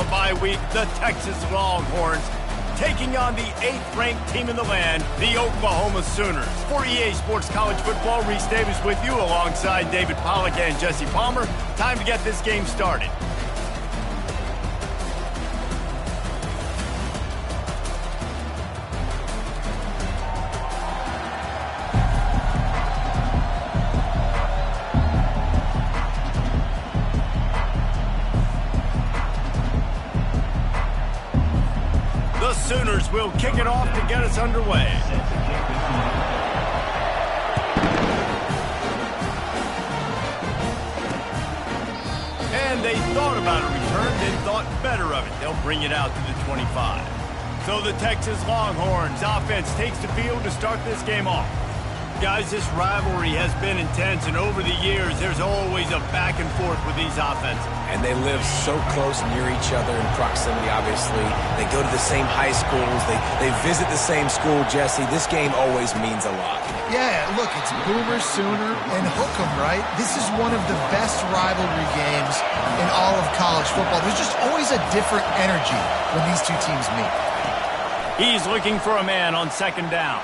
a bye week, the Texas Longhorns taking on the 8th-ranked team in the land, the Oklahoma Sooners. For EA Sports College Football, Reese Davis with you alongside David Pollack and Jesse Palmer. Time to get this game started. Sooners will kick it off to get us underway. And they thought about a return, then thought better of it. They'll bring it out to the 25. So the Texas Longhorns offense takes the field to start this game off. Guys, this rivalry has been intense, and over the years, there's always a back and forth with these offenses. And they live so close near each other in proximity, obviously. They go to the same high schools. They visit the same school, Jesse. This game always means a lot. Yeah, look, it's Boomer, Sooner, and Hook'em, right? This is one of the best rivalry games in all of college football. There's just always a different energy when these two teams meet. He's looking for a man on second down.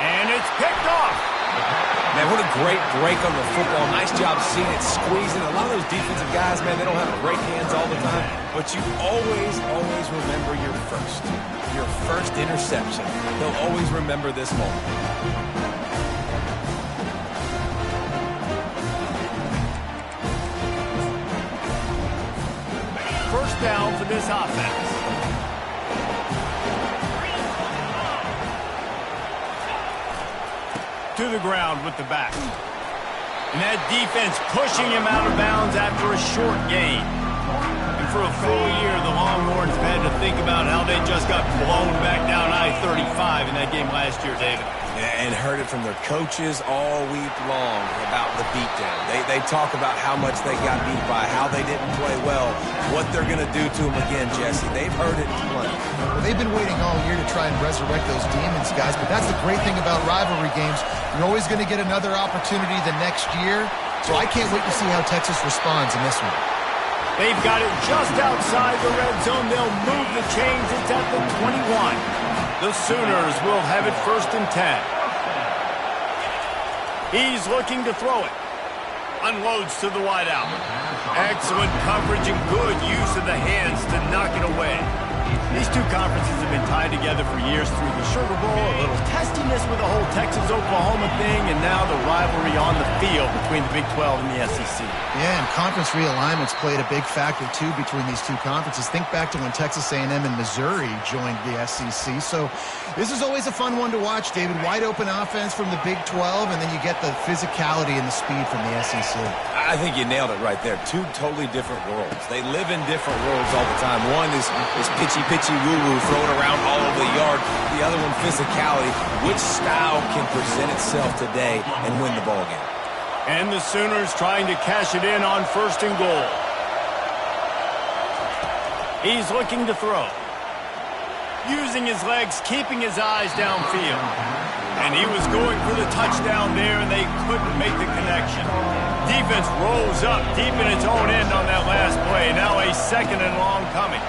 And it's picked off. Man, what a great break on the football. Nice job seeing it squeezing. A lot of those defensive guys, man, they don't have great hands all the time. But you always remember your first interception. They'll always remember this moment. First down for this offense. To the ground with the back. And that defense pushing him out of bounds after a short gain. And for a full year, the Longhorns have had to think about how they just got blown back down I-35 in that game last year, David. And heard it from their coaches all week long about the beatdown. They talk about how much they got beat by, how they didn't play well, what they're going to do to them again, Jesse. They've heard it plenty. Well, they've been waiting all year to try and resurrect those demons, guys, but that's the great thing about rivalry games. You're always going to get another opportunity the next year, so I can't wait to see how Texas responds in this one. They've got it just outside the red zone. They'll move the chains. It's at the 21. The Sooners will have it 1st and 10. He's looking to throw it. Unloads to the wideout. Excellent coverage and good use of the hands to knock it away. These two conferences have been tied together for years through the Sugar Bowl, a little testiness with the whole Texas-Oklahoma thing, and now the rivalry on the field between the Big 12 and the SEC. Yeah, and conference realignments played a big factor, too, between these two conferences. Think back to when Texas A&M and Missouri joined the SEC. So this is always a fun one to watch, David. Wide-open offense from the Big 12, and then you get the physicality and the speed from the SEC. I think you nailed it right there. Two totally different worlds. They live in different worlds all the time. One is pitchy, woo-woo, throw it around all over the yard. The other one, physicality. Which style can present itself today and win the ball game? And the Sooners trying to cash it in on 1st and goal. He's looking to throw. Using his legs, keeping his eyes downfield. And he was going for the touchdown there, and they couldn't make the connection. Defense rolls up deep in its own end on that last play. Now a 2nd and long coming.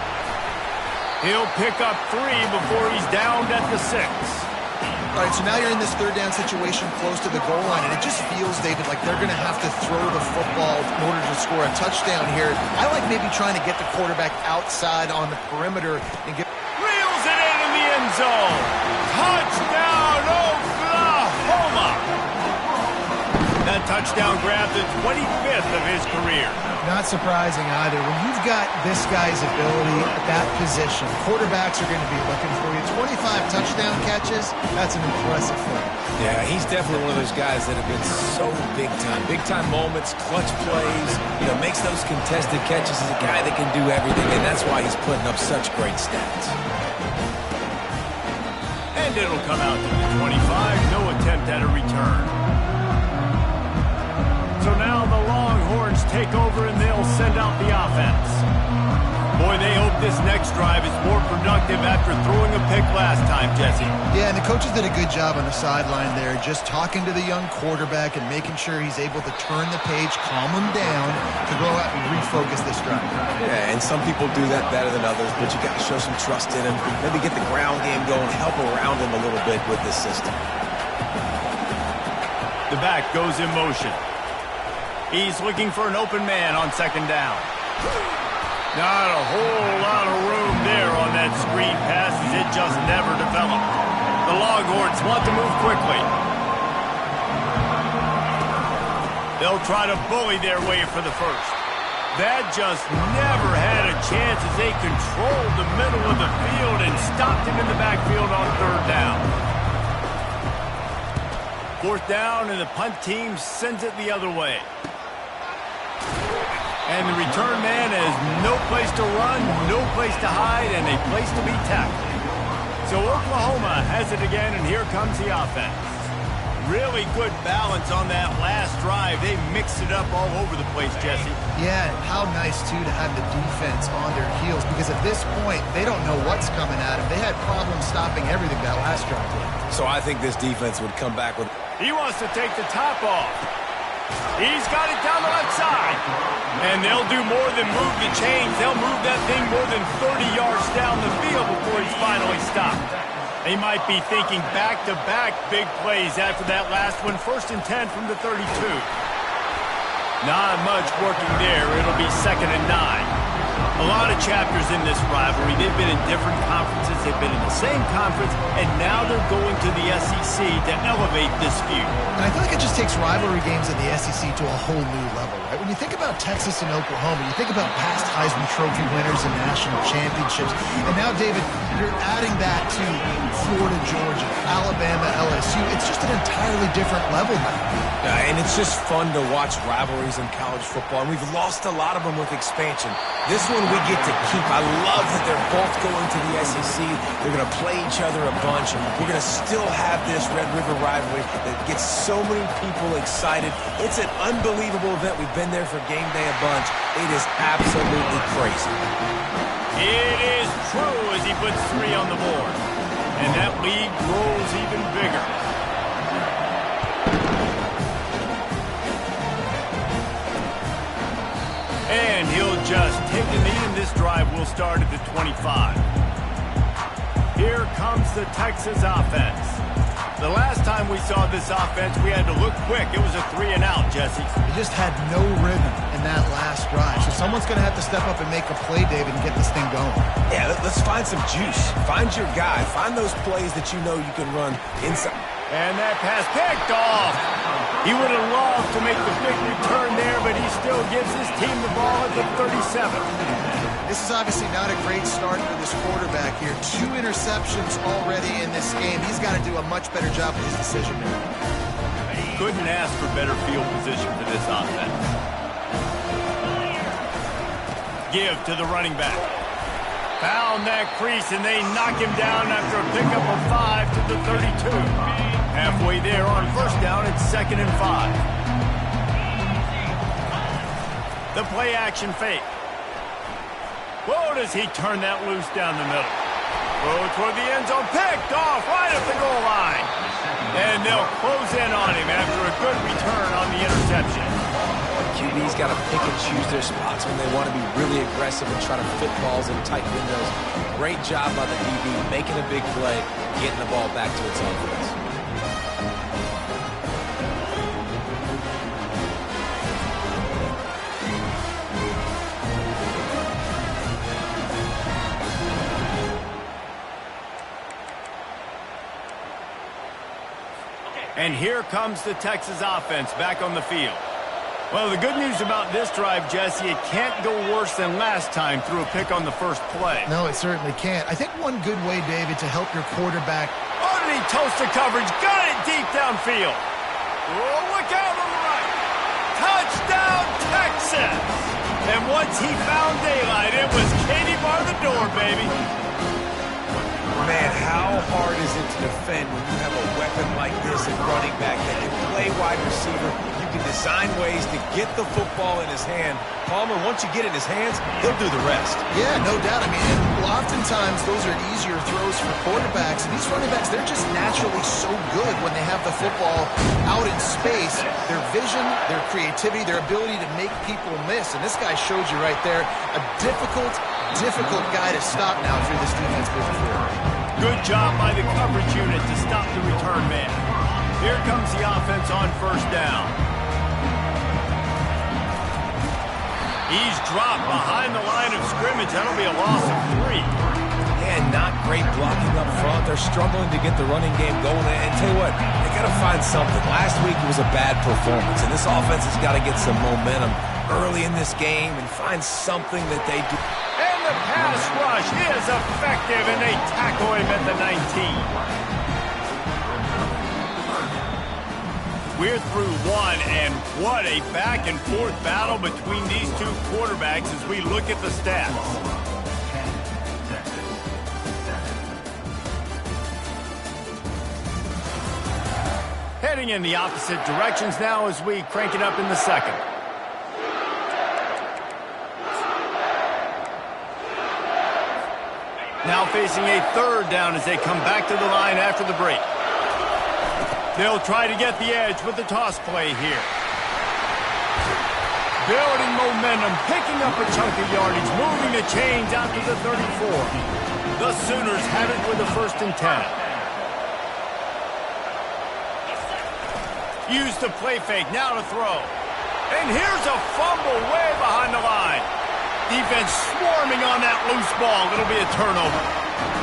He'll pick up 3 before he's downed at the 6. All right, so now you're in this 3rd down situation close to the goal line, and it just feels, David, like they're going to have to throw the football in order to score a touchdown here. I like maybe trying to get the quarterback outside on the perimeter and get... Reels it in the end zone. Touchdown, Oklahoma. That touchdown grabbed the 25th of his career. Not surprising either. When you've got this guy's ability at that position, quarterbacks are going to be looking for you. 25 touchdown catches, that's an impressive thing. Yeah, he's definitely one of those guys that have been so big time. Big time moments, clutch plays, makes those contested catches. He's a guy that can do everything, and that's why he's putting up such great stats. And it'll come out to the 25. No attempt at a return. So now the Longhorns take over and they'll send out the offense. Boy, they hope this next drive is more productive after throwing a pick last time, Jesse. Yeah, and the coaches did a good job on the sideline there, just talking to the young quarterback and making sure he's able to turn the page, calm him down, to go out and refocus this drive. Yeah, and some people do that better than others, but you got to show some trust in him. Maybe get the ground game going, help around him a little bit with this system. The back goes in motion. He's looking for an open man on second down. Not a whole lot of room there on that screen pass as it just never developed. The Longhorns want to move quickly. They'll try to bully their way for the first. That just never had a chance as they controlled the middle of the field and stopped him in the backfield on third down. Fourth down, and the punt team sends it the other way. And the return man has no place to run, no place to hide, and a place to be tackled. So Oklahoma has it again, and here comes the offense. Really good balance on that last drive. They mixed it up all over the place, Jesse. Yeah, how nice, too, to have the defense on their heels, because at this point, they don't know what's coming at them. They had problems stopping everything that last drive did. So I think this defense would come back with... He wants to take the top off. He's got it down the left side. And they'll do more than move the chains. They'll move that thing more than 30 yards down the field before he's finally stopped. They might be thinking back-to-back big plays after that last one. 1st and 10 from the 32. Not much working there. It'll be 2nd and 9. A lot of chapters in this rivalry. They've been in different conferences. They've been in the same conference. And now they're going to the SEC to elevate this feud. And I feel like it just takes rivalry games in the SEC to a whole new level, right? When you think about Texas and Oklahoma, you think about past Heisman Trophy winners and national championships. And now, David, you're adding that to Florida, Georgia, Alabama, LSU. It's just an entirely different level now. And it's just fun to watch rivalries in college football. And we've lost a lot of them with expansion. This one we get to keep. I love that they're both going to the SEC. They're going to play each other a bunch. We're going to still have this Red River Rivalry that gets so many people excited. It's an unbelievable event. We've been there for game day a bunch. It is absolutely crazy. It is true as he puts 3 on the board. And that lead grows even bigger. And he'll just take the knee, and this drive will start at the 25. Here comes the Texas offense. The last time we saw this offense, we had to look quick. It was a 3-and-out, Jesse. They just had no rhythm in that last drive. So someone's going to have to step up and make a play, David, and get this thing going. Yeah, let's find some juice. Find your guy. Find those plays that you know you can run inside. And that pass picked off. He would have loved to make the big return there, but he still gives his team the ball at the 37. This is obviously not a great start for this quarterback here. 2 interceptions already in this game. He's got to do a much better job with his decision making. Couldn't ask for better field position for this offense. Give to the running back. Found that crease, and they knock him down after a pickup of 5 to the 32. Halfway there on 1st down, it's 2nd and 5. The play action fake. Whoa, does he turn that loose down the middle. Throw toward the end zone, picked off right at the goal line. And they'll close in on him after a good return on the interception. QB's got to pick and choose their spots when they want to be really aggressive and try to fit balls in tight windows. Great job by the DB, making a big play, getting the ball back to its offense. And here comes the Texas offense back on the field. Well, the good news about this drive, Jesse, it can't go worse than last time through a pick on the first play. No, it certainly can't. I think one good way, David, to help your quarterback. Oh, did he toast the coverage? Got it deep downfield. Oh, look out on the right. Touchdown, Texas. And once he found daylight, it was Katie bar the door, baby. Man, how hard is it to defend when you have a weapon like this at running back that can play wide receiver? You can design ways to get the football in his hand. Palmer, once you get it in his hands, he'll do the rest. Yeah, no doubt. I mean, and oftentimes those are easier throws for quarterbacks. And these running backs, they're just naturally so good when they have the football out in space. Their vision, their creativity, their ability to make people miss. And this guy showed you right there a difficult guy to stop now if you're this defense moving forward. Good job by the coverage unit to stop the return man. Here comes the offense on first down. He's dropped behind the line of scrimmage. That'll be a loss of 3. And not great blocking up front. They're struggling to get the running game going. And tell you what, they got to find something. Last week it was a bad performance, and this offense has got to get some momentum early in this game and find something that they do. And the pass rush is effective, and they tackle him at the 19. We're through one, and what a back-and-forth battle between these two quarterbacks as we look at the stats. Heading in the opposite directions now as we crank it up in the second. Now facing a third down as they come back to the line after the break. They'll try to get the edge with the toss play here. Building momentum, picking up a chunk of yardage, moving the chains out to the 34. The Sooners have it with a 1st and 10. Use the play fake, now to throw. And here's a fumble way behind the line. Defense swarming on that loose ball. It'll be a turnover.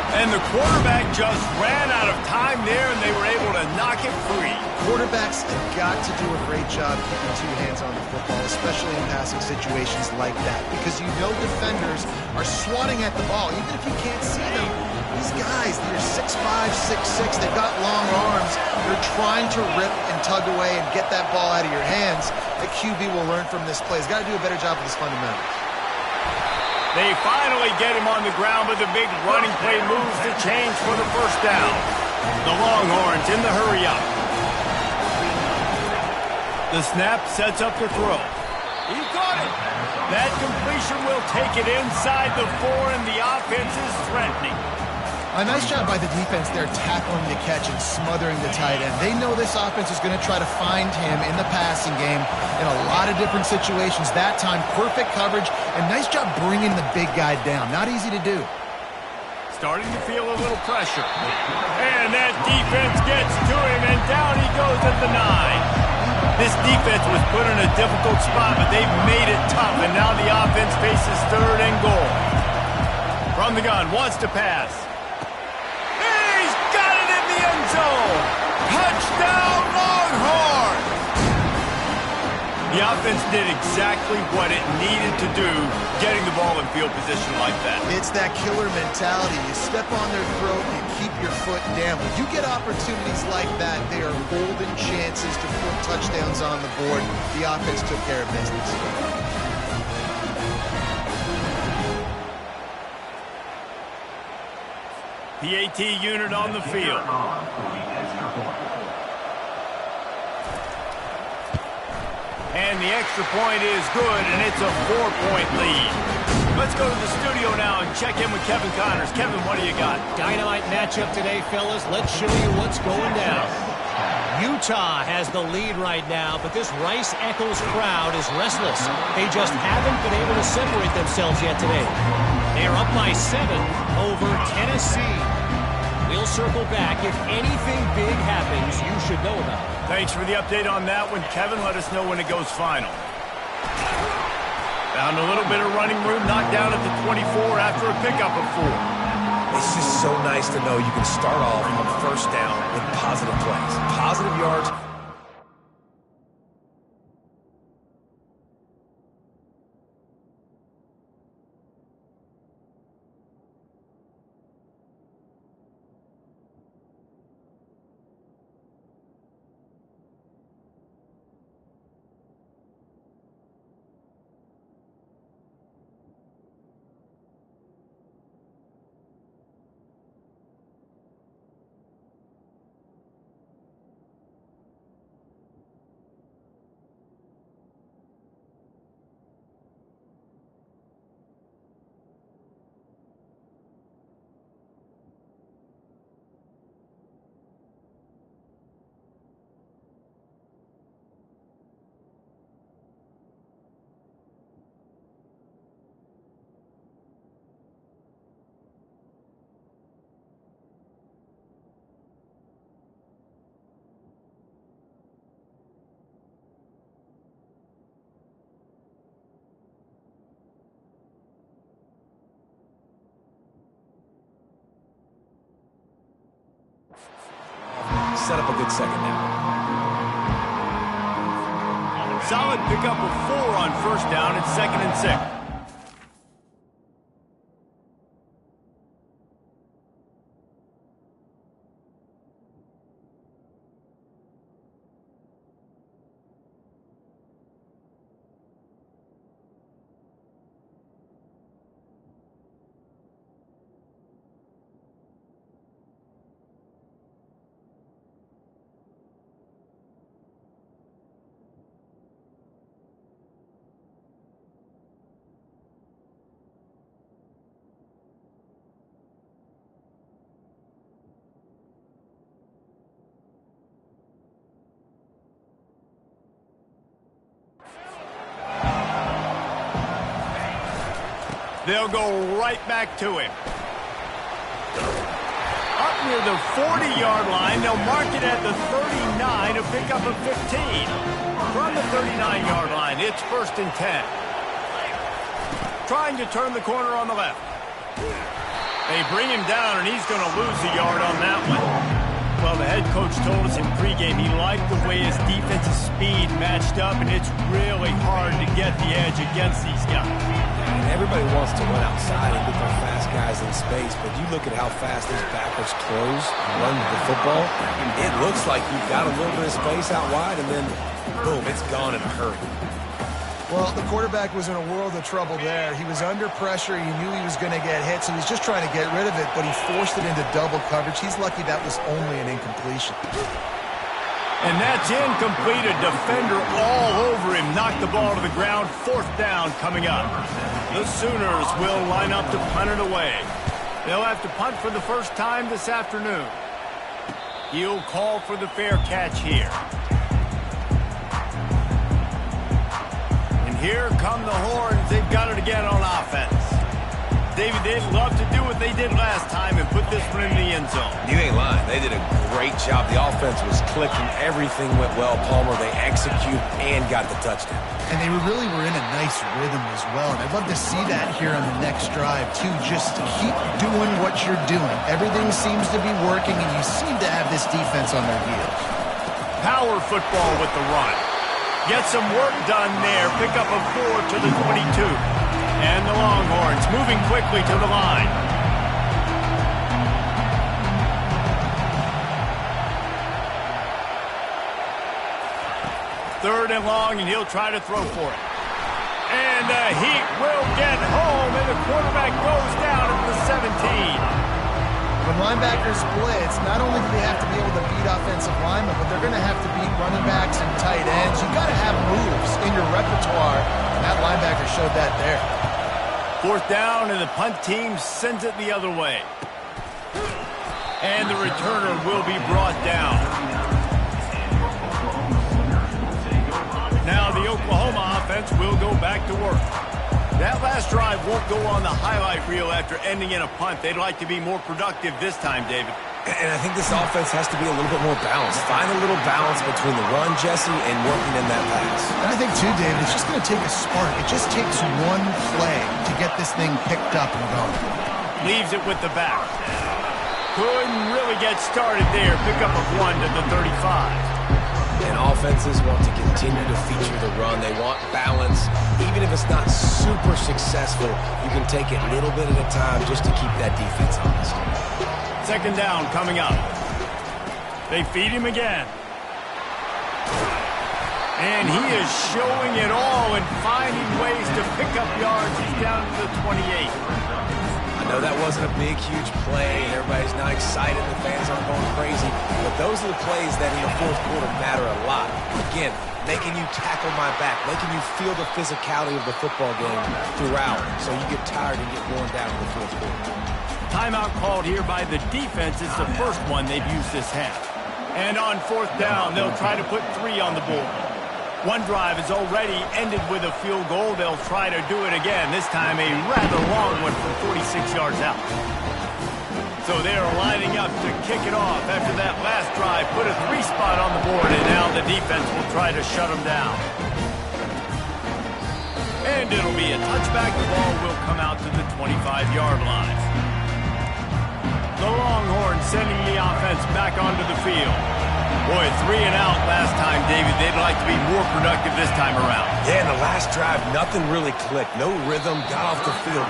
And the quarterback just ran out of time there, and they were able to knock it free. Quarterbacks have got to do a great job keeping 2 hands on the football, especially in passing situations like that, because you know defenders are swatting at the ball. Even if you can't see them, these guys, they're 6'5", 6'6", they've got long arms. They're trying to rip and tug away and get that ball out of your hands. The QB will learn from this play. He's got to do a better job with his fundamentals. They finally get him on the ground, but the big running play moves the chains for the 1st down. The Longhorns in the hurry-up. The snap sets up the throw. He got it. That completion will take it inside the 4, and the offense is threatening. A nice job by the defense there tackling the catch and smothering the tight end. They know this offense is going to try to find him in the passing game in a lot of different situations. That time, perfect coverage, and nice job bringing the big guy down. Not easy to do. Starting to feel a little pressure. And that defense gets to him, and down he goes at the 9. This defense was put in a difficult spot, but they've made it tough, and now the offense faces 3rd and goal. From the gun, wants to pass. He's got it in the end zone! Touchdown, Longhorns! The offense did exactly what it needed to do, getting the ball in field position like that. It's that killer mentality. You step on their throat, you keep your foot down. When you get opportunities like that, they are golden chances to put touchdowns on the board. The offense took care of business. PAT unit on the field. And the extra point is good, and it's a 4-point lead. Let's go to the studio now and check in with Kevin Connors. Kevin, what do you got? Dynamite matchup today, fellas. Let's show you what's going down. Utah has the lead right now, but this Rice-Eccles crowd is restless. They just haven't been able to separate themselves yet today. They are up by 7 over Tennessee. We'll circle back. If anything big happens, you should know about it. Thanks for the update on that one, Kevin. Let us know when it goes final. Found a little bit of running room, knocked down at the 24 after a pickup of 4. It's just so nice to know you can start off on 1st down with positive plays, positive yards. set up a good second down. Solid pickup of 4 on first down. It's 2nd and 6. They'll go right back to him. Up near the 40-yard line, they'll mark it at the 39, a pickup of 15. From the 39-yard line, it's 1st and 10. Trying to turn the corner on the left. They bring him down, and he's going to lose a yard on that one. Well, the head coach told us in pregame he liked the way his defensive speed matched up, and it's really hard to get the edge against these guys. Everybody wants to run outside and get their fast guys in space, but you look at how fast these backers close and run the football. It looks like you've got a little bit of space out wide, and then, boom, it's gone in a hurry. Well, the quarterback was in a world of trouble there. He was under pressure. He knew he was going to get hit, so he's just trying to get rid of it, but he forced it into double coverage. He's lucky that was only an incompletion. And that's incomplete. A defender all over him. Knocked the ball to the ground. 4th down coming up. The Sooners will line up to punt it away. They'll have to punt for the first time this afternoon. He'll call for the fair catch here. And here come the Horns. They've got it again on offense. David, they'd love to do what they did last time and put this one in the end zone. You ain't lying. They did a great job. The offense was clicking. Everything went well, Palmer. They executed and got the touchdown. And they really were in a nice rhythm as well. And I'd love to see that here on the next drive, too. Just keep doing what you're doing. Everything seems to be working, and you seem to have this defense on their heels. Power football with the run. Get some work done there. Pick up a 4 to the 22. And the Longhorns moving quickly to the line. Third and long, and he'll try to throw for it. And the heat will get home, and the quarterback goes down at the 17. When linebackers blitz, not only do they have to be able to beat offensive linemen, but they're going to have to beat running backs and tight ends. You've got to have moves in your repertoire, and that linebacker showed that there. 4th down, and the punt team sends it the other way. And the returner will be brought down. Now the Oklahoma offense will go back to work. That last drive won't go on the highlight reel after ending in a punt. They'd like to be more productive this time, David. And I think this offense has to be a little bit more balanced. Find a little balance between the run, Jesse, and working in that pass. And I think, too, David, it's just going to take a spark. It just takes one play to get this thing picked up and going. Leaves it with the back. Couldn't really get started there. Pick up a 1 to the 35. And offenses want to continue to feature the run. They want balance. Even if it's not super successful, you can take it little bit at a time just to keep that defense honest. 2nd down coming up. They feed him again. And he is showing it all and finding ways to pick up yards. He's down to the 28. I know that wasn't a big, huge play, and everybody's not excited. The fans aren't going crazy. But those are the plays that in the 4th quarter matter a lot. Again, making you tackle my back, making you feel the physicality of the football game throughout so you get tired and get worn down in the 4th quarter. Timeout called here by the defense. It's the first one they've used this half. And on 4th down, they'll try to put 3 on the board. One drive has already ended with a field goal. They'll try to do it again, this time a rather long one from 46 yards out. So they're lining up to kick it off after that last drive. Put a 3 spot on the board, and now the defense will try to shut them down. And it'll be a touchback. The ball will come out to the 25-yard line. The Longhorns sending the offense back onto the field. Boy, 3 and out last time, David. They'd like to be more productive this time around. Yeah, in the last drive, nothing really clicked. No rhythm. Got off the field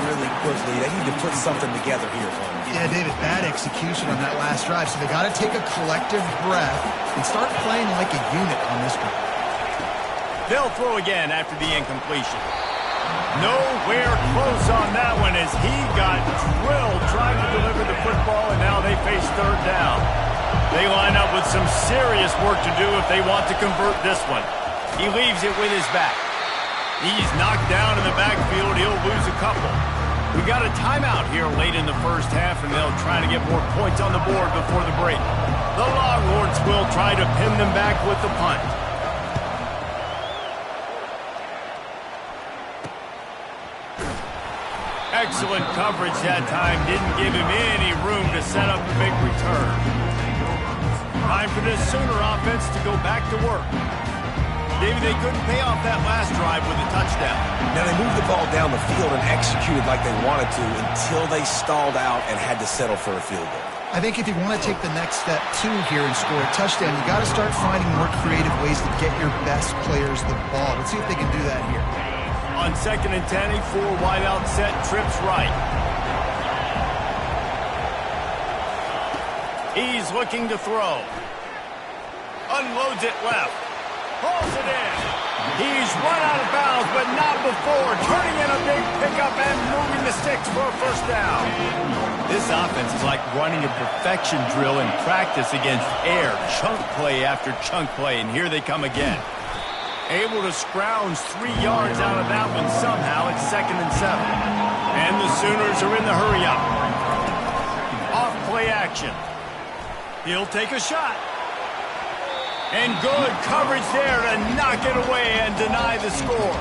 really quickly. They need to put something together here for them. Yeah, David, bad execution on that last drive. So they got to take a collective breath and start playing like a unit on this drive. They'll throw again after the incompletion. Nowhere close on that one as he got drilled trying to deliver the football, and now they face third down. They line up with some serious work to do if they want to convert this one. He leaves it with his back. He's knocked down in the backfield. He'll lose a couple. We got a timeout here late in the first half, and they'll try to get more points on the board before the break. The Longhorns will try to pin them back with the punt. Excellent coverage that time. Didn't give him any room to set up a big return. Time for this Sooner offense to go back to work. Maybe they couldn't pay off that last drive with a touchdown. Now, they moved the ball down the field and executed like they wanted to until they stalled out and had to settle for a field goal. I think if you want to take the next step, too, here and score a touchdown, you got to start finding more creative ways to get your best players the ball. Let's see if they can do that here. On 2nd and 10, a 4-wideout set, trips right. He's looking to throw. Unloads it left. Pulls it in. He's run out of bounds, but not before. Turning in a big pickup and moving the sticks for a first down. This offense is like running a perfection drill in practice against air. Chunk play after chunk play, and here they come again. Able to scrounge 3 yards out of that one somehow. It's 2nd and 7. And the Sooners are in the hurry-up. Off play action. He'll take a shot. And good coverage there to knock it away and deny the score.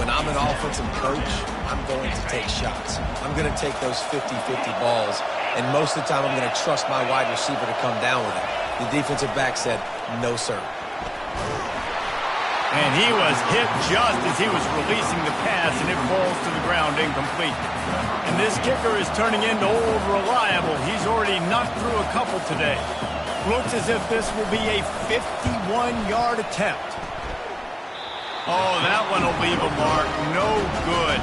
When I'm an offensive coach, I'm going to take shots. I'm going to take those 50-50 balls, and most of the time I'm going to trust my wide receiver to come down with it. The defensive back said, no, sir. And he was hit just as he was releasing the pass, and it falls to the ground incomplete. And this kicker is turning into old reliable. He's already knocked through a couple today. Looks as if this will be a 51-yard attempt. Oh, that one will leave a mark. No good.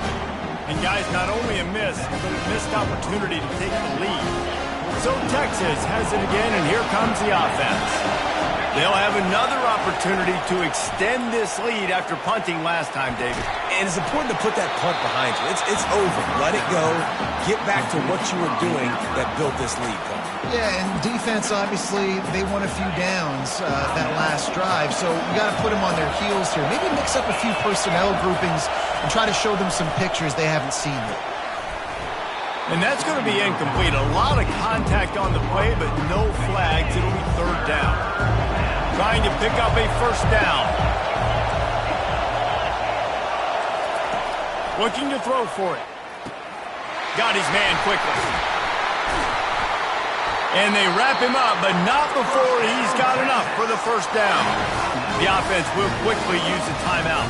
And guys, not only a miss, but a missed opportunity to take the lead. So Texas has it again, and here comes the offense. They'll have another opportunity to extend this lead after punting last time, David. And it's important to put that punt behind you. It's over. Let it go. Get back to what you were doing that built this lead, Coach. Yeah, and defense, obviously, they won a few downs that last drive, so you got to put them on their heels here. Maybe mix up a few personnel groupings and try to show them some pictures they haven't seen yet. And that's going to be incomplete. A lot of contact on the play, but no flags. It'll be third down. Trying to pick up a first down. Looking to throw for it. Got his man quickly. And they wrap him up, but not before he's got enough for the first down. The offense will quickly use a timeout.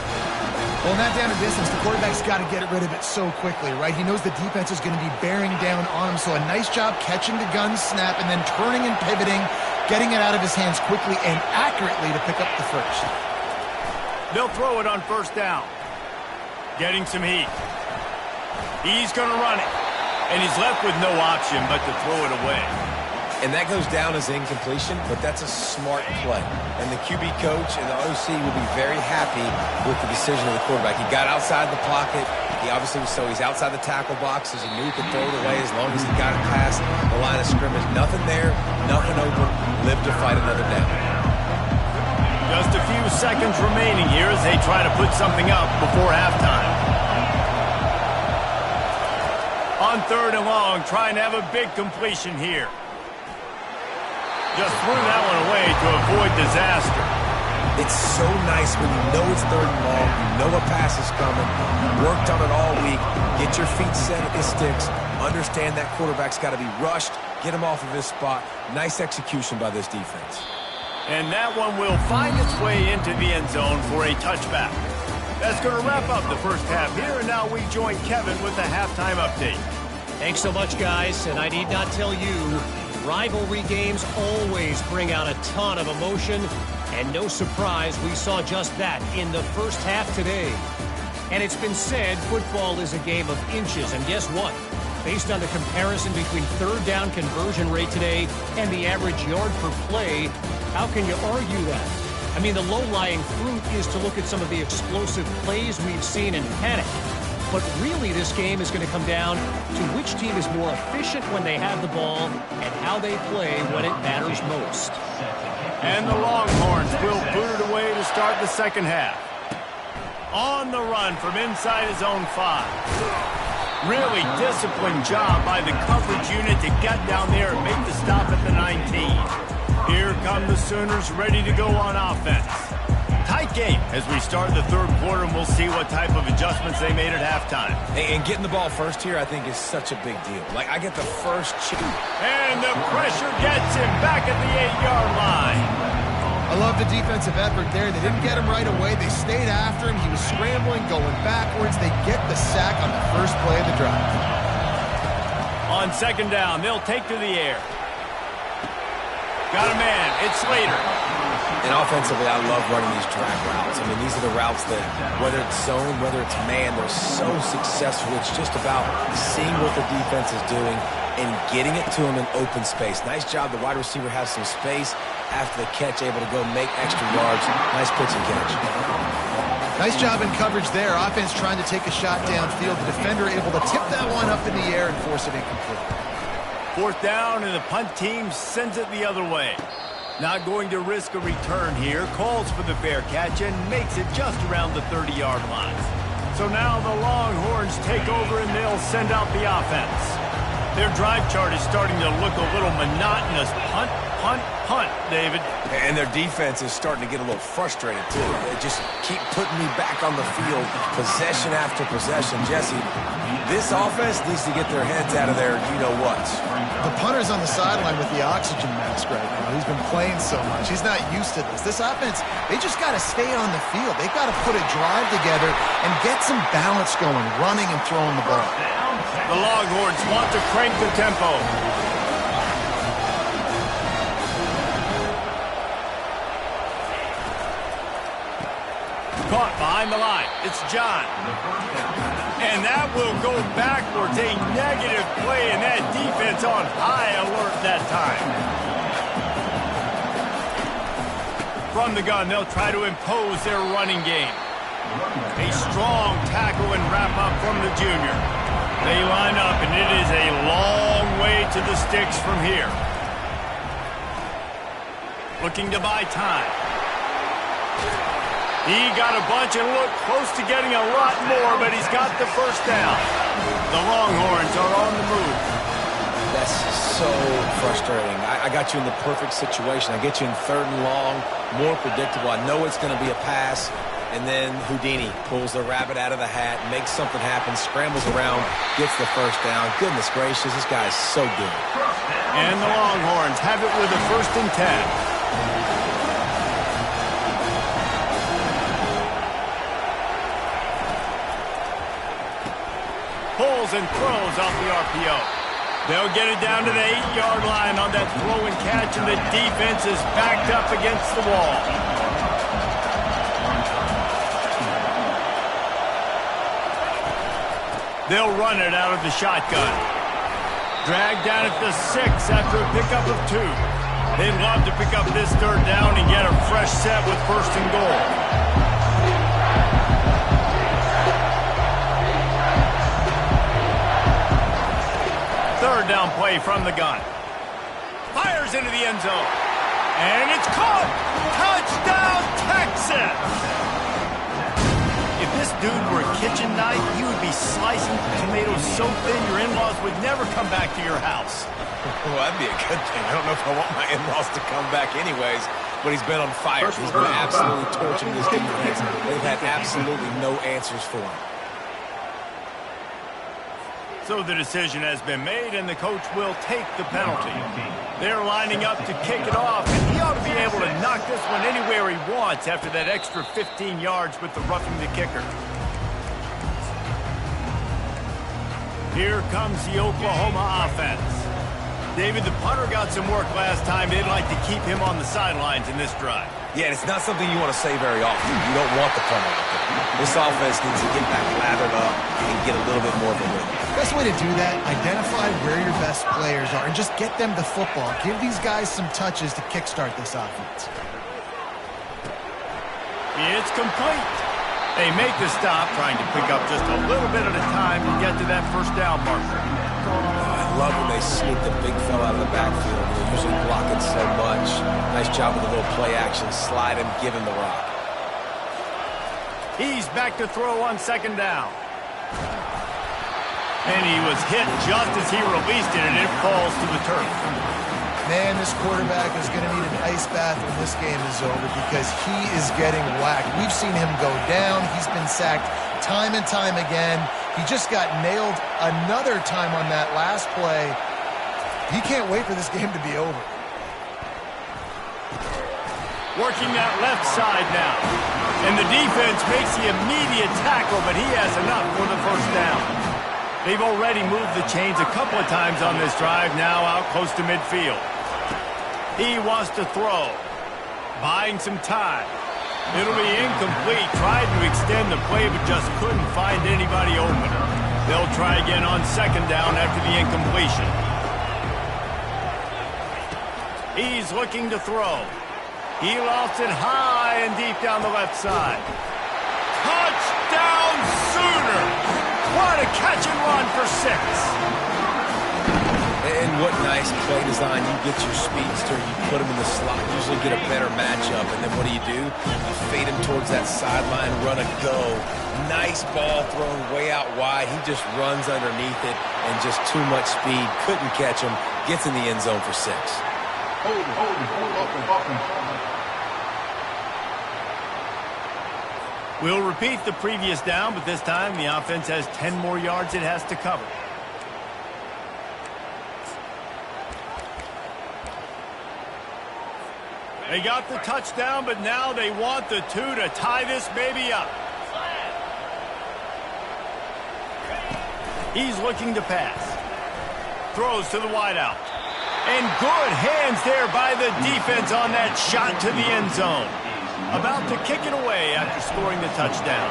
Well, in that down and distance, the quarterback's got to get rid of it so quickly, right? He knows the defense is going to be bearing down on him, so a nice job catching the gun snap and then turning and pivoting, getting it out of his hands quickly and accurately to pick up the first. They'll throw it on first down. Getting some heat. He's going to run it. And he's left with no option but to throw it away. And that goes down as incompletion, but that's a smart play. And the QB coach and the OC will be very happy with the decision of the quarterback. He got outside the pocket. He obviously was so he's outside the tackle box, as he knew he could throw it away as long as he got it past the line of scrimmage. Nothing there, nothing open. Live to fight another down. Just a few seconds remaining here as they try to put something up before halftime. On 3rd and long, trying to have a big completion here. Just threw that one away to avoid disaster. It's so nice when you know it's 3rd and long, you know a pass is coming, you worked on it all week, get your feet set at the sticks, understand that quarterback's got to be rushed, get him off of his spot. Nice execution by this defense. And that one will find its way into the end zone for a touchback. That's going to wrap up the first half here, and now we join Kevin with the halftime update. Thanks so much, guys, and I need not tell you, Rivalry games always bring out a ton of emotion, and no surprise we saw just that in the first half today. And it's been said football is a game of inches, and guess what? Based on the comparison between third down conversion rate today and the average yard per play, how can you argue that? I mean, the low-lying fruit is to look at some of the explosive plays we've seen in panic. But really, this game is going to come down to which team is more efficient when they have the ball and how they play when it matters most. And the Longhorns will boot it away to start the second half. On the run from inside his own 5. Really disciplined job by the coverage unit to get down there and make the stop at the 19. Here come the Sooners ready to go on offense. Tight game as we start the third quarter, and we'll see what type of adjustments they made at halftime. Hey, and getting the ball first here, I think, is such a big deal. Like, I get the first chew. And the pressure gets him back at the 8-yard line. I love the defensive effort there. They didn't get him right away. They stayed after him. He was scrambling, going backwards. They get the sack on the first play of the drive. On second down, they'll take to the air. Got a man. It's Slater. And offensively, I love running these drag routes. I mean, these are the routes that, whether it's zone, whether it's man, they're so successful. It's just about seeing what the defense is doing and getting it to him in open space. Nice job. The wide receiver has some space after the catch, able to go make extra yards. Nice pitch and catch. Nice job in coverage there. Offense trying to take a shot downfield. The defender able to tip that one up in the air and force it incomplete. Fourth down, and the punt team sends it the other way. Not going to risk a return here. Calls for the fair catch and makes it just around the 30-yard line. So now the Longhorns take over and they'll send out the offense. Their drive chart is starting to look a little monotonous. Punt, punt, punt, David. And their defense is starting to get a little frustrated, too. They just keep putting me back on the field, possession after possession. Jesse, this offense needs to get their heads out of their you-know-whats. The punter's on the sideline with the oxygen mask right now. He's been playing so much. He's not used to this. This offense, they just got to stay on the field. They've got to put a drive together and get some balance going, running and throwing the ball. The Longhorns want to crank the tempo. Caught behind the line. It's John. And that will go backwards. A negative play, and that defense on high alert that time. From the gun, they'll try to impose their running game. A strong tackle and wrap up from the junior. They line up, and it is a long way to the sticks from here. Looking to buy time. He got a bunch and looked close to getting a lot more, but he's got the first down. The Longhorns are on the move. That's so frustrating. I got you in the perfect situation. I get you in third and long, more predictable. I know it's going to be a pass, and then Houdini pulls the rabbit out of the hat, makes something happen, scrambles around, gets the first down. Goodness gracious, this guy is so good. And the Longhorns have it with a 1st and 10. Pulls and throws off the RPO. They'll get it down to the 8-yard line on that throw and catch, and the defense is backed up against the wall. They'll run it out of the shotgun. Dragged down at the 6 after a pickup of 2. They'd love to pick up this third down and get a fresh set with 1st and goal. Third down play from the gun. Fires into the end zone. And it's caught. Touchdown, Texas. If this dude were a kitchen knife, he would be slicing tomatoes so thin your in-laws would never come back to your house. Well, that'd be a good thing. I don't know if I want my in-laws to come back anyways, but he's been on fire. He's been absolutely torching this defense. They've had absolutely no answers for him. So the decision has been made, and the coach will take the penalty. They're lining up to kick it off, and he ought to be able to knock this one anywhere he wants after that extra 15 yards with the roughing the kicker. Here comes the Oklahoma offense. David, the punter got some work last time. They'd like to keep him on the sidelines in this drive. Yeah, and it's not something you want to say very often. You don't want the punter out there. This offense needs to get back lathered up and get a little bit more of a rhythm. Best way to do that, identify where your best players are and just get them the football. Give these guys some touches to kickstart this offense. It's complete. They make the stop, trying to pick up just a little bit at a time to get to that first down marker. I love when they sneak the big fella out of the backfield. They're usually blocking so much. Nice job with a little play action. Slide him, give him the rock. He's back to throw on second down. And he was hit just as he released it, and it falls to the turf. Man, this quarterback is going to need an ice bath when this game is over because he is getting whacked. We've seen him go down. He's been sacked time and time again. He just got nailed another time on that last play. He can't wait for this game to be over. Working that left side now. And the defense makes the immediate tackle, but he has enough for the first down. They've already moved the chains a couple of times on this drive, now out close to midfield. He wants to throw, buying some time. It'll be incomplete. Tried to extend the play, but just couldn't find anybody open. They'll try again on second down after the incompletion. He's looking to throw. He lofts it high and deep down the left side. Touchdown Sooner! What a catch and run for 6. And what nice play design. You get your speedster, you put him in the slot, usually get a better matchup, and then what do? You fade him towards that sideline, run a go. Nice ball thrown way out wide. He just runs underneath it and just too much speed. Couldn't catch him. Gets in the end zone for 6. We'll repeat the previous down, but this time the offense has 10 more yards it has to cover. They got the touchdown, but now they want the 2 to tie this baby up. He's looking to pass. Throws to the wideout. And good hands there by the defense on that shot to the end zone. About to kick it away after scoring the touchdown.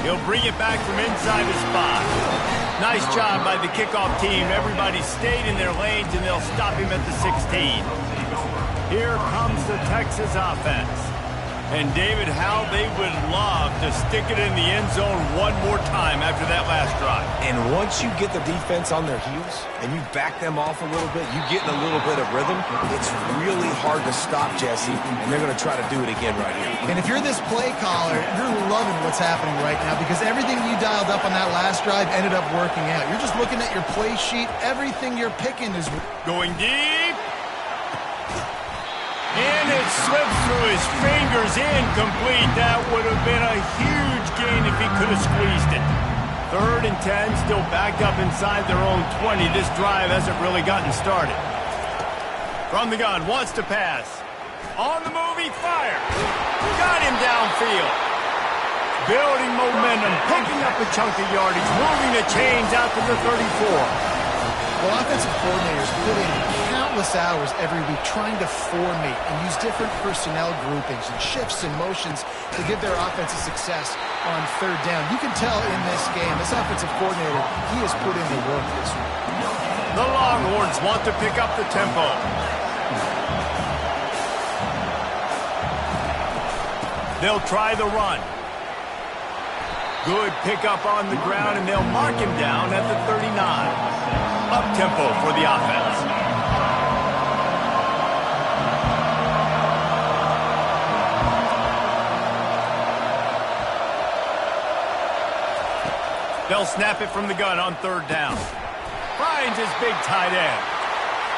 He'll bring it back from inside the spot. Nice job by the kickoff team. Everybody stayed in their lanes, and they'll stop him at the 16. Here comes the Texas offense. And, David, how they would love to stick it in the end zone one more time after that last drive. And once you get the defense on their heels and you back them off a little bit, you get in a little bit of rhythm, it's really hard to stop, Jesse, and they're going to try to do it again right here. And if you're this play caller, you're loving what's happening right now because everything you dialed up on that last drive ended up working out. You're just looking at your play sheet. Everything you're picking is going deep. And it slips through his fingers, incomplete. That would have been a huge gain if he could have squeezed it. 3rd and 10, still backed up inside their own 20. This drive hasn't really gotten started. From the gun, wants to pass. On the move, he fired. Got him downfield. Building momentum, picking up a chunk of yardage, moving the chains out to the 34. Well, offensive coordinators put in countless hours every week trying to formate and use different personnel groupings and shifts and motions to give their offensive success on 3rd down. You can tell in this game, this offensive coordinator, he has put in the work this week. The Longhorns want to pick up the tempo. They'll try the run. Good pickup on the ground, and they'll mark him down at the 39. Up-tempo for the offense. They'll snap it from the gun on 3rd down. Finds his big tight end.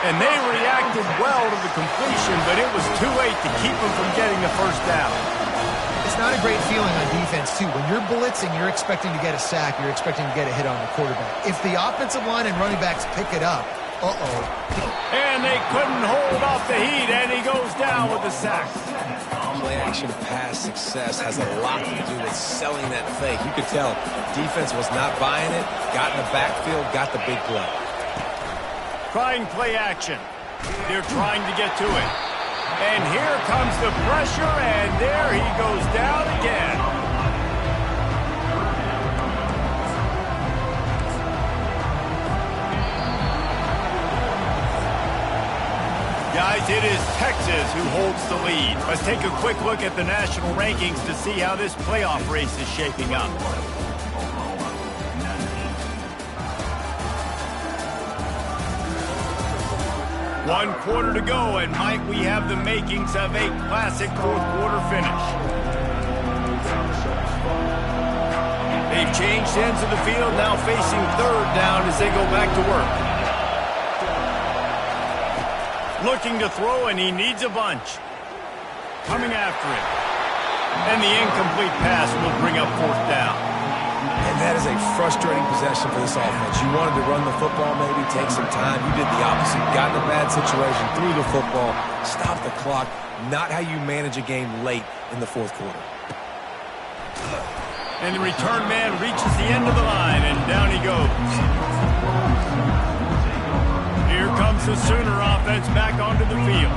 And they reacted well to the completion, but it was too late to keep him from getting the first down. It's not a great feeling on defense, too. When you're blitzing, you're expecting to get a sack. You're expecting to get a hit on the quarterback. If the offensive line and running backs pick it up, And they couldn't hold off the heat, and he goes down with the sack. Play-action pass success has a lot to do with selling that fake. You could tell defense was not buying it, got in the backfield, got the big play. Trying play action. They're trying to get to it. And here comes the pressure, and there he goes down again. Guys, it is Texas who holds the lead. Let's take a quick look at the national rankings to see how this playoff race is shaping up. One quarter to go, and Mike, we have the makings of a classic fourth quarter finish. They've changed ends of the field, now facing third down as they go back to work. Looking to throw, and he needs a bunch. Coming after it. And the incomplete pass will bring up fourth down. And that is a frustrating possession for this offense. You wanted to run the football, maybe take some time. You did the opposite. Got in a bad situation, threw the football, stopped the clock. Not how you manage a game late in the fourth quarter. And the return man reaches the end of the line, and down he goes. Here comes the Sooner offense back onto the field.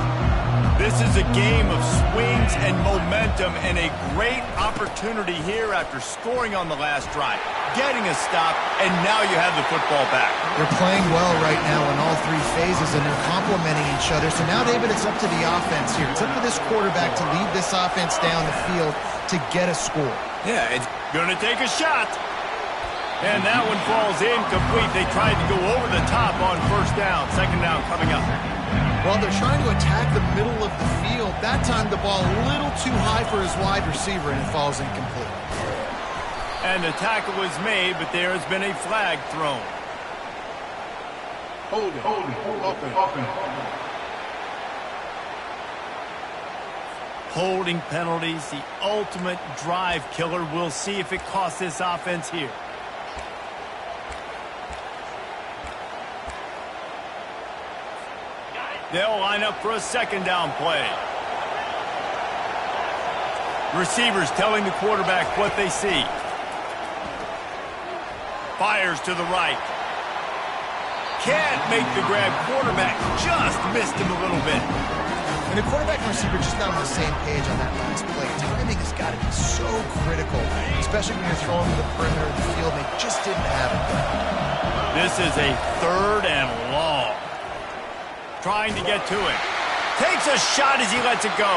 This is a game of swings and momentum, and a great opportunity here after scoring on the last drive, getting a stop, and now you have the football back. They're playing well right now in all three phases, and they're complementing each other. So now, David, it's up to the offense here. It's up to this quarterback to lead this offense down the field to get a score. Yeah, it's going to take a shot. And that one falls incomplete. They tried to go over the top on first down. Second down coming up. Well, they're trying to attack the middle of the field. That time the ball a little too high for his wide receiver, and it falls incomplete. And the tackle was made, but there has been a flag thrown. Hold it. Open. Holding penalties, the ultimate drive killer. We'll see if it costs this offense here. They'll line up for a second down play. Receivers telling the quarterback what they see. Fires to the right. Can't make the grab. Quarterback just missed him a little bit. And the quarterback and receiver just not on the same page on that last play. Timing has got to be so critical, especially when you're throwing to the perimeter of the field. They just didn't have it. This is a third and long. Trying to get to it. Takes a shot as he lets it go.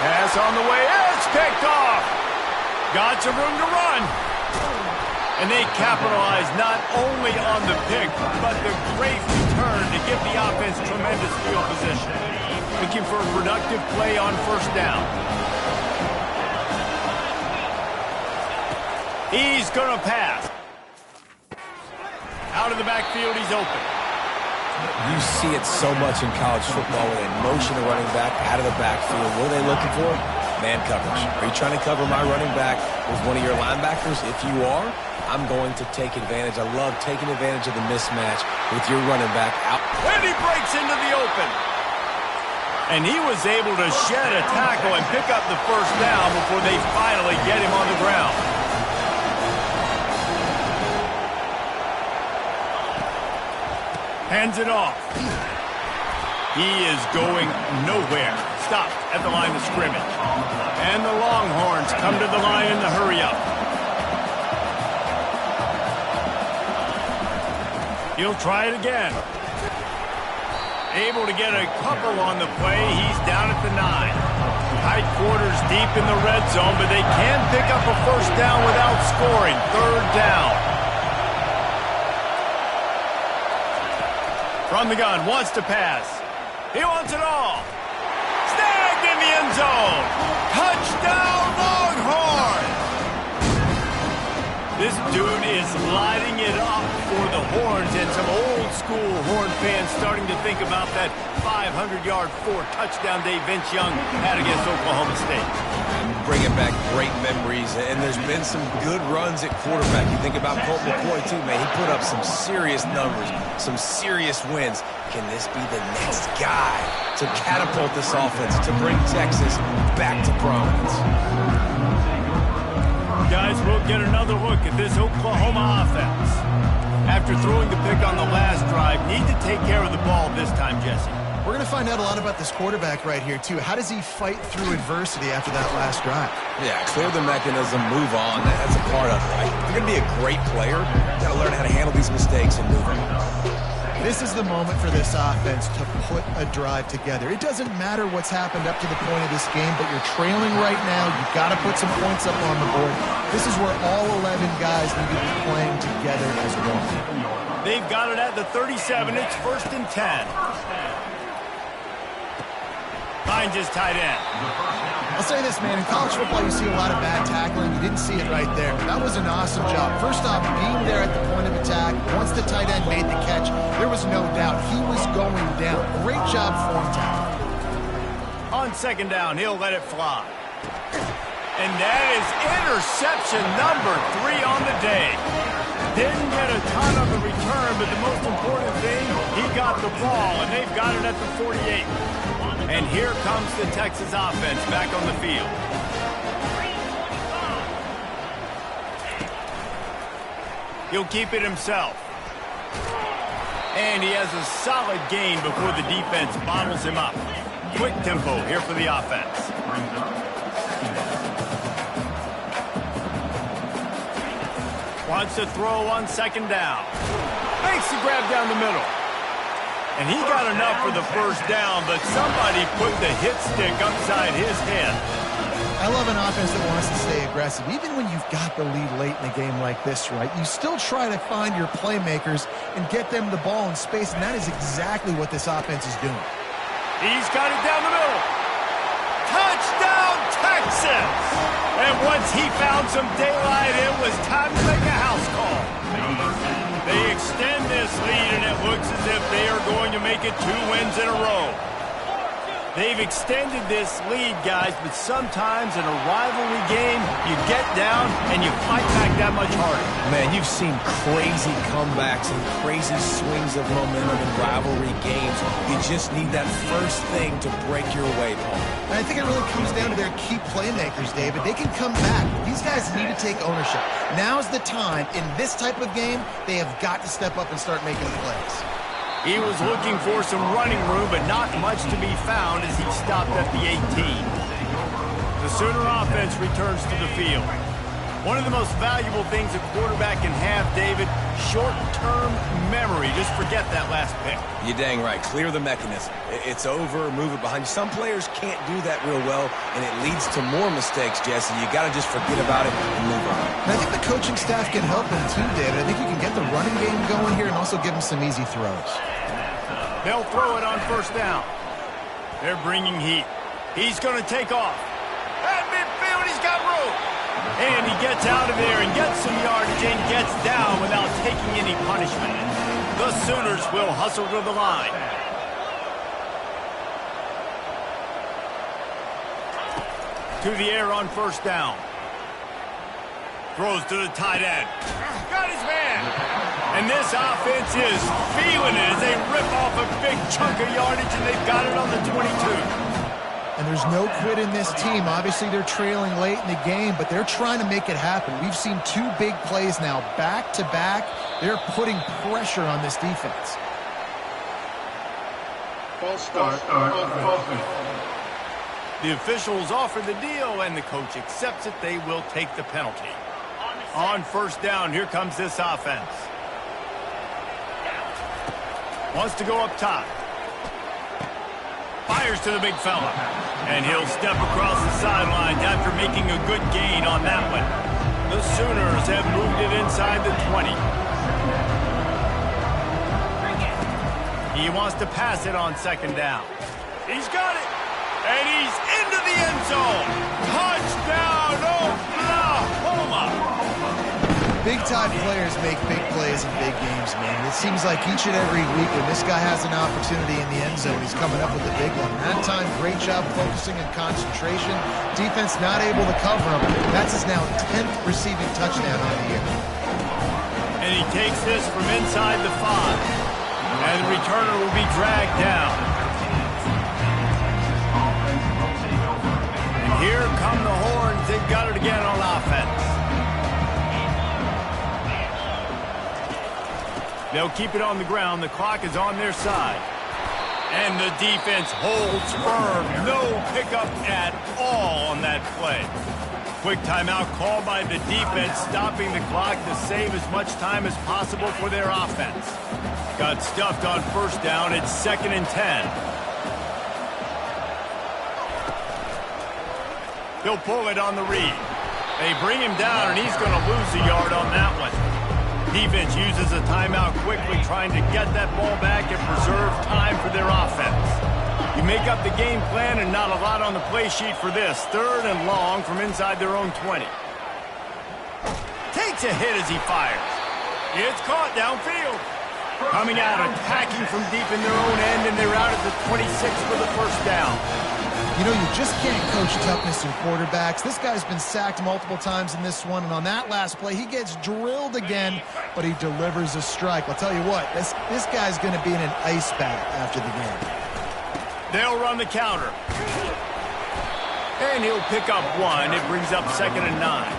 Pass on the way. It's picked off. Got some room to run. And they capitalize not only on the pick, but the great return to give the offense tremendous field position. Looking for a productive play on first down. He's going to pass. Out of the backfield, he's open. You see it so much in college football when they motion the running back out of the backfield. What are they looking for? Man coverage. Are you trying to cover my running back with one of your linebackers? If you are, I'm going to take advantage. I love taking advantage of the mismatch with your running back out. And he breaks into the open. And he was able to shed a tackle and pick up the first down before they finally get him on the ground. Hands it off. He is going nowhere. Stopped at the line of scrimmage. And the Longhorns come to the line in the hurry-up. He'll try it again. Able to get a couple on the play. He's down at the 9. Tight quarters deep in the red zone, but they can pick up a first down without scoring. Third down. From the gun, wants to pass. He wants it all. Snagged in the end zone. Touchdown, Longhorn! This dude is lighting it up for the Horns, and some old-school Horn fans starting to think about that 500-yard touchdown day Vince Young had against Oklahoma State. Bringing back great memories, and there's been some good runs at quarterback. You think about Colt McCoy, too, man. He put up some serious numbers, some serious wins. Can this be the next guy to catapult this offense, to bring Texas back to prominence? Guys, we'll get another look at this Oklahoma offense. After throwing the pick on the last drive, need to take care of the ball this time, Jesse. We're going to find out a lot about this quarterback right here, too. How does he fight through adversity after that last drive? Yeah, clear the mechanism, move on. That's a part of it, right? If you're going to be a great player, you got to learn how to handle these mistakes and move on. This is the moment for this offense to put a drive together. It doesn't matter what's happened up to the point of this game, but you're trailing right now. You've got to put some points up on the board. This is where all 11 guys need to be playing together as one. They've got it at the 37. It's 1st and 10. Finds his tight end. I'll say this, man. In college football, you see a lot of bad tackling. You didn't see it right there. That was an awesome job. First off, being there at the point of attack. Once the tight end made the catch, there was no doubt he was going down. Great job form tackle. On 2nd down, he'll let it fly. And that is interception number 3 on the day. Didn't get a ton on the return, but the most important thing, he got the ball, and they've got it at the 48. And here comes the Texas offense back on the field. He'll keep it himself. And he has a solid gain before the defense bottles him up. Quick tempo here for the offense. Wants to throw on 2nd down. Makes the grab down the middle. And he got enough for the 1st down, but somebody put the hit stick upside his head. I love an offense that wants to stay aggressive. Even when you've got the lead late in a game like this, right, you still try to find your playmakers and get them the ball in space, and that is exactly what this offense is doing. He's got it down the middle. Touchdown, Texas! And once he found some daylight, it was time to make a house call. They extend this lead, and it looks as if they are going to make it 2 wins in a row. They've extended this lead, guys, but sometimes in a rivalry game, you get down and you fight back that much harder. Man, you've seen crazy comebacks and crazy swings of momentum in rivalry games. You just need that first thing to break your way, Paul. And I think it really comes down to their key playmakers, David. They can come back. These guys need to take ownership. Now's the time. In this type of game, they have got to step up and start making plays. He was looking for some running room, but not much to be found as he stopped at the 18. The Sooner offense returns to the field. One of the most valuable things a quarterback can have, David, short-term memory. Just forget that last pick. You're dang right. Clear the mechanism. It's over, move it behind you. Some players can't do that real well, and it leads to more mistakes, Jesse. You got to just forget about it and move on. And I think the coaching staff can help him too, David. I think you can get the running game going here and also give him some easy throws. They'll throw it on 1st down. They're bringing heat. He's going to take off. At midfield, he's got room. And he gets out of there and gets some yardage and gets down without taking any punishment. The Sooners will hustle to the line. To the air on 1st down. Throws to the tight end. Got his man. And this offense is feeling it as they rip off a big chunk of yardage, and they've got it on the 22. And there's no quit in this team. Obviously, they're trailing late in the game, but they're trying to make it happen. We've seen 2 big plays now, back-to-back. They're putting pressure on this defense. False start. The officials offer the deal, and the coach accepts it. They will take the penalty. On 1st down, here comes this offense. Wants to go up top. Fires to the big fella. And he'll step across the sidelines after making a good gain on that one. The Sooners have moved it inside the 20. He wants to pass it on 2nd down. He's got it. And he's into the end zone. Touchdown, Oklahoma. Big-time players make big plays in big games, man. It seems like each and every week when this guy has an opportunity in the end zone, he's coming up with a big one. That time, great job focusing and concentration. Defense not able to cover him. That's his now 10th receiving touchdown on the year. And he takes this from inside the 5. And the returner will be dragged down. And here come the horns. They've got it again on offense. They'll keep it on the ground. The clock is on their side. And the defense holds firm. No pickup at all on that play. Quick timeout called by the defense, stopping the clock to save as much time as possible for their offense. Got stuffed on first down. It's 2nd and 10. He'll pull it on the read. They bring him down, and he's going to lose a yard on that one. Defense uses a timeout quickly, trying to get that ball back and preserve time for their offense. You make up the game plan and not a lot on the play sheet for this. 3rd and long from inside their own 20. Takes a hit as he fires. It's caught downfield. Coming out, attacking from deep in their own end, and they're out at the 26 for the first down. You know, you just can't coach toughness in quarterbacks. This guy's been sacked multiple times in this one, and on that last play, he gets drilled again, but he delivers a strike. I'll tell you what, this guy's going to be in an ice bath after the game. They'll run the counter. And he'll pick up 1. It brings up 2nd and 9.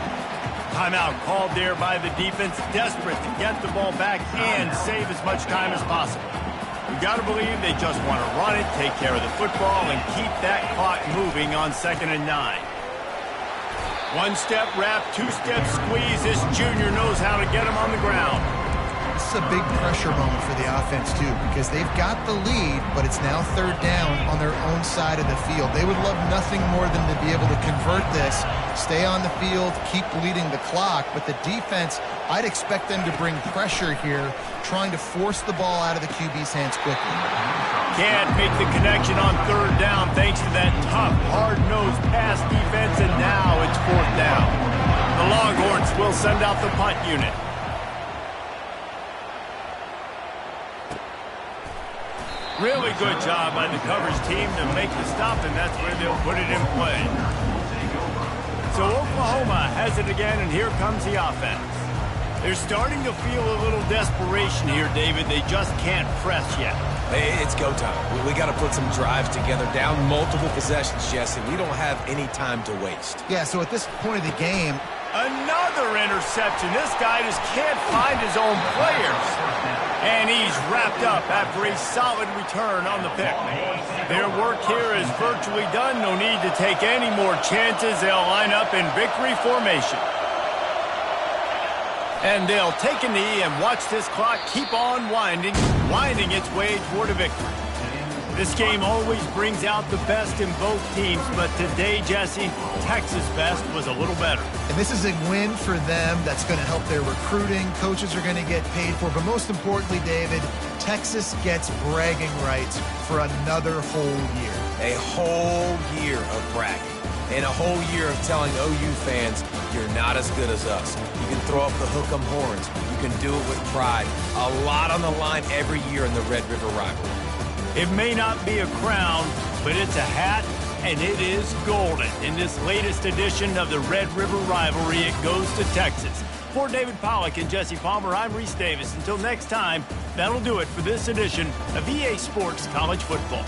Timeout called there by the defense, desperate to get the ball back and save as much time as possible. You got to believe they just want to run it, take care of the football, and keep that clock moving on 2nd and 9. 1-step wrap, 2-step squeeze. This junior knows how to get him on the ground. This is a big pressure moment for the offense, too, because they've got the lead, but it's now 3rd down on their own side of the field. They would love nothing more than to be able to convert this, stay on the field, keep leading the clock, but the defense, I'd expect them to bring pressure here, trying to force the ball out of the QB's hands quickly. Can't make the connection on 3rd down thanks to that tough, hard-nosed pass defense, and now it's 4th down. The Longhorns will send out the punt unit. Really good job by the coverage team to make the stop, and that's where they'll put it in play. So Oklahoma has it again, and here comes the offense. They're starting to feel a little desperation here, David. They just can't press yet. Hey, it's go time. We got to put some drives together, down multiple possessions, Jesse. We don't have any time to waste. Yeah, so at this point of the game, another interception. This guy just can't find his own players. And he's wrapped up after a solid return on the pick. Their work here is virtually done. No need to take any more chances. They'll line up in victory formation. And they'll take a knee and watch this clock keep on winding its way toward a victory. This game always brings out the best in both teams, but today, Jesse, Texas' best was a little better. And this is a win for them that's going to help their recruiting. Coaches are going to get paid for. But most importantly, David, Texas gets bragging rights for another whole year. A whole year of bragging. And a whole year of telling OU fans, you're not as good as us. You can throw up the hook 'em horns. You can do it with pride. A lot on the line every year in the Red River Rivalry. It may not be a crown, but it's a hat, and it is golden. In this latest edition of the Red River Rivalry, it goes to Texas. For David Pollack and Jesse Palmer, I'm Reese Davis. Until next time, that'll do it for this edition of EA Sports College Football.